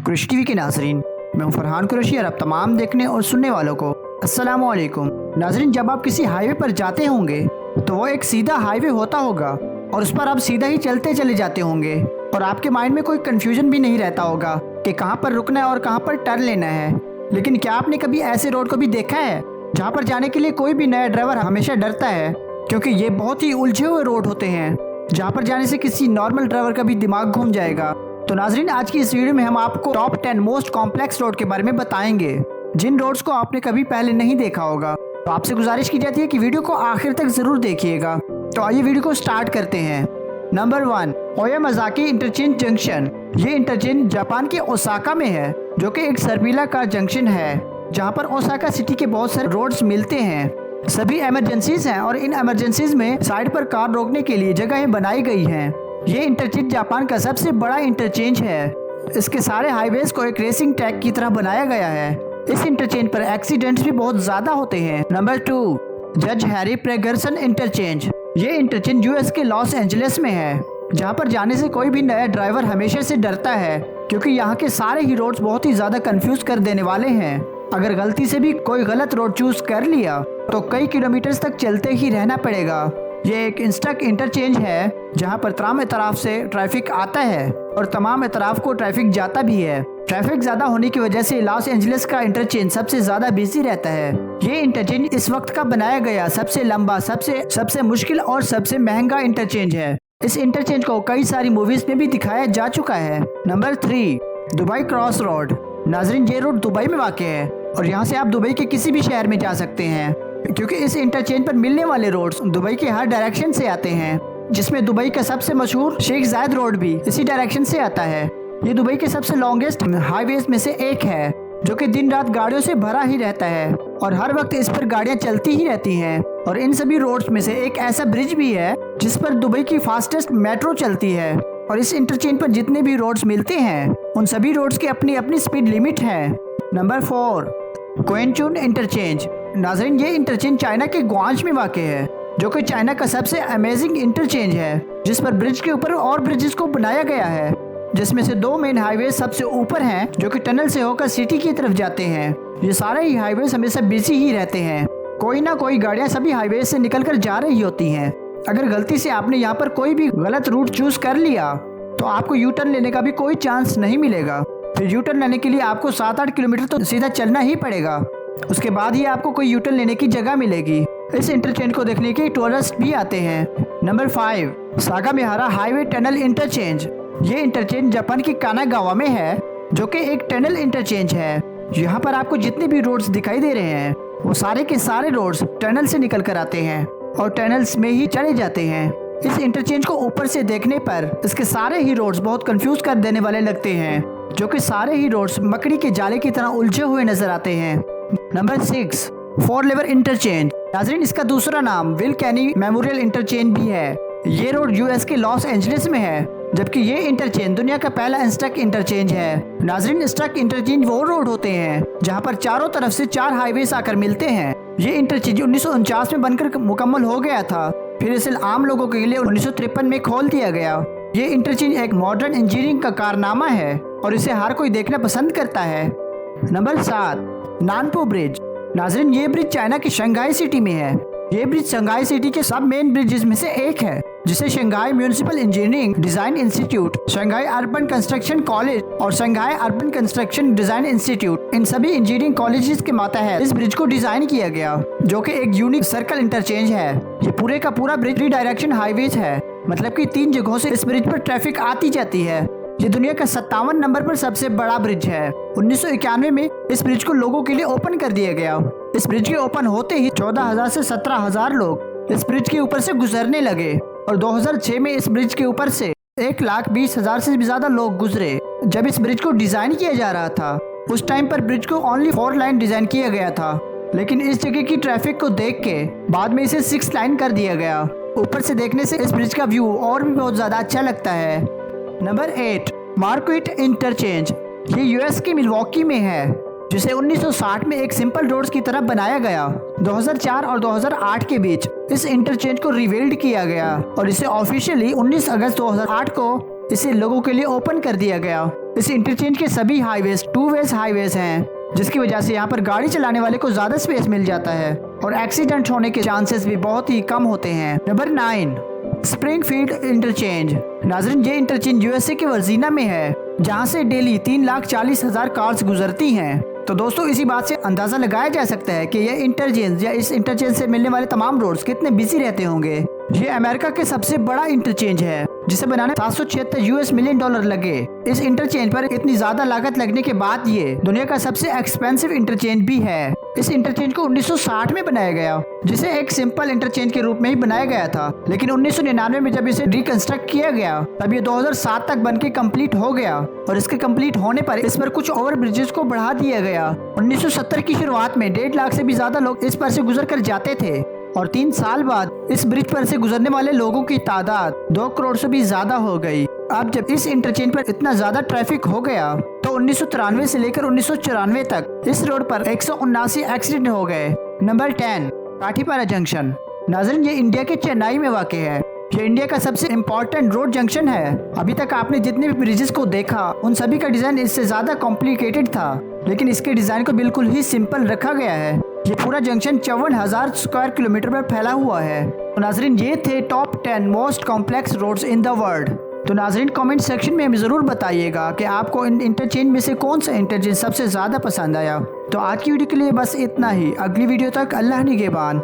कृष TV के नाजरीन, मैं हूं फरहान कुरैशी और आप तमाम देखने और सुनने वालों को अस्सलाम वालेकुम। नाजरीन, जब आप किसी हाईवे पर जाते होंगे तो वो एक सीधा हाईवे होता होगा और उस पर आप सीधा ही चलते चले जाते होंगे और आपके माइंड में कोई कंफ्यूजन भी नहीं रहता होगा कि कहां पर रुकना है और कहां पर टर्न लेना है। लेकिन क्या आपने कभी ऐसे रोड को भी देखा है जहां पर जाने के लिए कोई भी नया ड्राइवर हमेशा डरता है, क्योंकि ये बहुत ही उलझे हुए रोड होते हैं जहां पर जाने से किसी नॉर्मल ड्राइवर का भी दिमाग घूम जाएगा। तो नाजरीन, आज की इस वीडियो में हम आपको टॉप 10 मोस्ट कॉम्प्लेक्स रोड के बारे में बताएंगे जिन रोड्स को आपने कभी पहले नहीं देखा होगा। तो आपसे गुजारिश की जाती है कि वीडियो को आखिर तक जरूर देखिएगा। तो आइए वीडियो को स्टार्ट करते हैं। Number 1, Oyamazaki interchange junction. ये इंटरचेंज जापान के ओसाका में है, जो कि एक सर्पिला का जंक्शन है जहां पर ओसाका सिटी के बहुत सारे रोड्स मिलते हैं। सभी इमरजेंसीज हैं और इन इमरजेंसीज में साइड पर कार रोकने के लिए जगहें बनाई गई हैं। ये इंटरचेंज जापान का सबसे बड़ा इंटरचेंज है। इसके सारे हाईवेज को एक रेसिंग ट्रैक की तरह बनाया गया है। इस इंटरचेंज पर एक्सीडेंट्स भी बहुत ज्यादा होते हैं। नंबर 2, जज हैरी प्रेगर्सन इंटरचेंज। ये इंटरचेंज यूएस के लॉस एंजलिस में है, जहां पर जाने से कोई भी नया ड्राइवर हमेशा से डरता है, क्योंकि यहाँ के सारे ही रोड्स बहुत ही ज्यादा कंफ्यूज कर देने वाले हैं। अगर गलती से भी कोई गलत रोड चूज कर लिया तो कई किलोमीटर तक चलते ही रहना पड़ेगा। ये एक इंस्टक इंटरचेंज है जहां पर तमाम तरफ से ट्रैफिक आता है और तमाम तरफ को ट्रैफिक जाता भी है। ट्रैफिक ज्यादा होने की वजह से लॉस एंजलिस का इंटरचेंज सबसे ज्यादा बिजी रहता है। ये इंटरचेंज इस वक्त का बनाया गया सबसे लंबा, सबसे मुश्किल और सबसे महंगा इंटरचेंज है। इस इंटरचेंज को कई सारी मूवीज में भी दिखाया जा चुका है। Number 3, Dubai cross road. नाजरीन, ये रोड दुबई में वाक़ है और यहाँ से आप दुबई के किसी भी शहर में जा सकते हैं, क्योंकि इस इंटरचेंज पर मिलने वाले रोड्स दुबई के हर डायरेक्शन से आते हैं, जिसमें दुबई का सबसे मशहूर शेख जायद रोड भी इसी डायरेक्शन से आता है। ये दुबई के सबसे लॉन्गेस्ट हाईवेज में से एक है, जो कि दिन रात गाड़ियों से भरा ही रहता है और हर वक्त इस पर गाड़ियां चलती ही रहती हैं। और इन सभी रोड्स में से एक ऐसा ब्रिज भी है जिस पर दुबई की फास्टेस्ट मेट्रो चलती है। और इस इंटरचेंज पर जितने भी रोड्स मिलते हैं उन सभी रोड्स की अपनी अपनी स्पीड लिमिट है। नंबर 4, क्वेनचुन इंटरचेंज। नाजरीन, ये इंटरचेंज चाइना के ग्वांच में वाक़ है, जो कि चाइना का सबसे अमेजिंग इंटरचेंज है, जिस पर ब्रिज के ऊपर और ब्रिजेस को बनाया गया है, जिसमें से 2 मेन हाईवे सबसे ऊपर हैं, जो कि टनल से होकर सिटी की तरफ जाते हैं। ये सारे ही हाईवे हमेशा बिजी ही रहते हैं। कोई ना कोई गाड़ियां सभी हाईवे से निकलकर जा रही होती हैं। अगर गलती से आपने यहाँ पर कोई भी गलत रूट चूज कर लिया तो आपको यू टर्न लेने का भी कोई चांस नहीं मिलेगा। फिर यू टर्न लेने के लिए आपको 7-8 किलोमीटर तो सीधा चलना ही पड़ेगा। उसके बाद ही आपको कोई यू टर्न लेने की जगह मिलेगी। इस इंटरचेंज को देखने के टूरिस्ट भी आते हैं। Number 5, Sagamihara highway tunnel interchange. ये इंटरचेंज जापान की कानागावा में है, जो कि एक टनल इंटरचेंज है। यहाँ पर आपको जितने भी रोड्स दिखाई दे रहे हैं वो सारे के सारे रोड्स टनल से निकल कर आते हैं और टनल्स में ही चले जाते हैं। इस इंटरचेंज को ऊपर से देखने पर इसके सारे ही रोड्स बहुत कंफ्यूज कर देने वाले लगते हैं, जो कि सारे ही रोड्स मकड़ी के जाले की तरह उलझे हुए नजर आते हैं। नंबर 6, फोर लेवर इंटरचेंज। नाजरीन, इसका दूसरा नाम विल कैनी मेमोरियल इंटरचेंज भी है। ये रोड यूएस के लॉस एंजलिस में है, जबकि ये इंटरचेंज दुनिया का पहला स्टक इंटरचेंज है। नाजरीन, स्टक इंटरचेंज वो रोड होते हैं जहां पर चारों तरफ से 4 हाईवेज आकर मिलते हैं। ये इंटरचेंज 1949 में बनकर मुकम्मल हो गया था, फिर इसे आम लोगों के लिए 1953 में खोल दिया गया। ये इंटरचेंज एक मॉडर्न इंजीनियरिंग का कारनामा है और इसे हर कोई देखना पसंद करता है। Number 7, Nanpu bridge. नाजरीन, ये ब्रिज चाइना की शंघाई सिटी में है। ये ब्रिज शंघाई सिटी के सब मेन ब्रिजेस में से एक है, जिसे Shanghai municipal engineering design institute, Shanghai urban construction college और Shanghai urban construction design institute, इन सभी इंजीनियरिंग कॉलेजेस के मातहत इस ब्रिज को डिजाइन किया गया, जो कि एक यूनिक सर्कल इंटरचेंज है। ये पूरे का पूरा ब्रिज 3 डायरेक्शन हाईवेज है, मतलब कि 3 जगहों से इस ब्रिज पर ट्रैफिक आती जाती है। ये दुनिया का 57 नंबर पर सबसे बड़ा ब्रिज है। 1991 में इस ब्रिज को लोगों के लिए ओपन कर दिया गया। इस ब्रिज के ओपन होते ही 14,000 से 17,000 लोग इस ब्रिज के ऊपर से गुजरने लगे और 2006 में इस ब्रिज के ऊपर से 1,20,000 से भी ज्यादा लोग गुजरे। जब इस ब्रिज को डिजाइन किया जा रहा था उस टाइम पर ब्रिज को ओनली 4 लाइन डिजाइन किया गया था, लेकिन इस जगह की ट्रैफिक को देख के बाद में इसे 6 लाइन कर दिया गया। ऊपर से देखने से इस ब्रिज का व्यू और भी बहुत ज्यादा अच्छा लगता है। Number 8, Marquette interchange. ये यूएस की मिल्वॉकी में है, जिसे 1960 में एक सिंपल रोड्स की तरह बनाया गया। 2004 और 2008 के बीच इस इंटरचेंज को रिवेल्ड किया गया और इसे ऑफिशियली 19 अगस्त 2008 को इसे लोगों के लिए ओपन कर दिया गया। इस इंटरचेंज के सभी हाईवेज 2 वेज हाईवेज हैं, जिसकी वजह से यहाँ पर गाड़ी चलाने वाले को ज्यादा स्पेस मिल जाता है और एक्सीडेंट होने के चांसेस भी बहुत ही कम होते हैं। Number 9, Springfield interchange. नाज़रीन, ये इंटरचेंज यूएसए के वर्जीना में है, जहाँ से डेली 3,40,000 कार्स गुजरती हैं। तो दोस्तों, इसी बात से अंदाजा लगाया जा सकता है कि यह इंटरचेंज या इस इंटरचेंज से मिलने वाले तमाम रोड्स कितने बिजी रहते होंगे। ये अमेरिका के सबसे बड़ा इंटरचेंज है, जिसे बनाने $776 मिलियन लगे। इस इंटरचेंज पर इतनी ज्यादा लागत लगने के बाद ये दुनिया का सबसे एक्सपेंसिव इंटरचेंज भी है। इस इंटरचेंज को 1960 में बनाया गया, जिसे एक सिंपल इंटरचेंज के रूप में ही बनाया गया था, लेकिन 1999 में जब इसे रिकंस्ट्रक्ट किया गया तब ये 2007 तक बनके कंप्लीट हो गया और इसके कंप्लीट होने पर इस पर कुछ ओवर ब्रिजेस को बढ़ा दिया गया। 1970 की शुरुआत में 1.5 लाख से भी ज्यादा लोग इस पर से गुजर कर जाते थे और 3 साल बाद इस ब्रिज पर से गुजरने वाले लोगों की तादाद 2 करोड़ से भी ज्यादा हो गई। अब जब इस इंटरचेंज पर इतना ज्यादा ट्रैफिक हो गया तो 1993 से लेकर 1994 तक इस रोड पर 179 एक्सीडेंट हो गए। Number 10, Kathipara junction. नाज़रीन, ये इंडिया के चेन्नई में वाक़ है। ये इंडिया का सबसे इम्पोर्टेंट रोड जंक्शन है। अभी तक आपने जितने भी ब्रिजेस को देखा उन सभी का डिजाइन इससे ज्यादा कॉम्प्लिकेटेड था, लेकिन इसके डिजाइन को बिल्कुल ही सिंपल रखा गया है। ये पूरा जंक्शन 54,000 स्क्वायर किलोमीटर पर फैला हुआ है। तो नाज़रीन, ये थे top 10 most complex roads in the world. तो नाज़रीन, कमेंट सेक्शन में हमें ज़रूर बताइएगा कि आपको इन इंटरचेंज में से कौन सा इंटरचेंज सबसे ज़्यादा पसंद आया। तो आज की वीडियो के लिए बस इतना ही। अगली वीडियो तक अल्लाह निगहबान।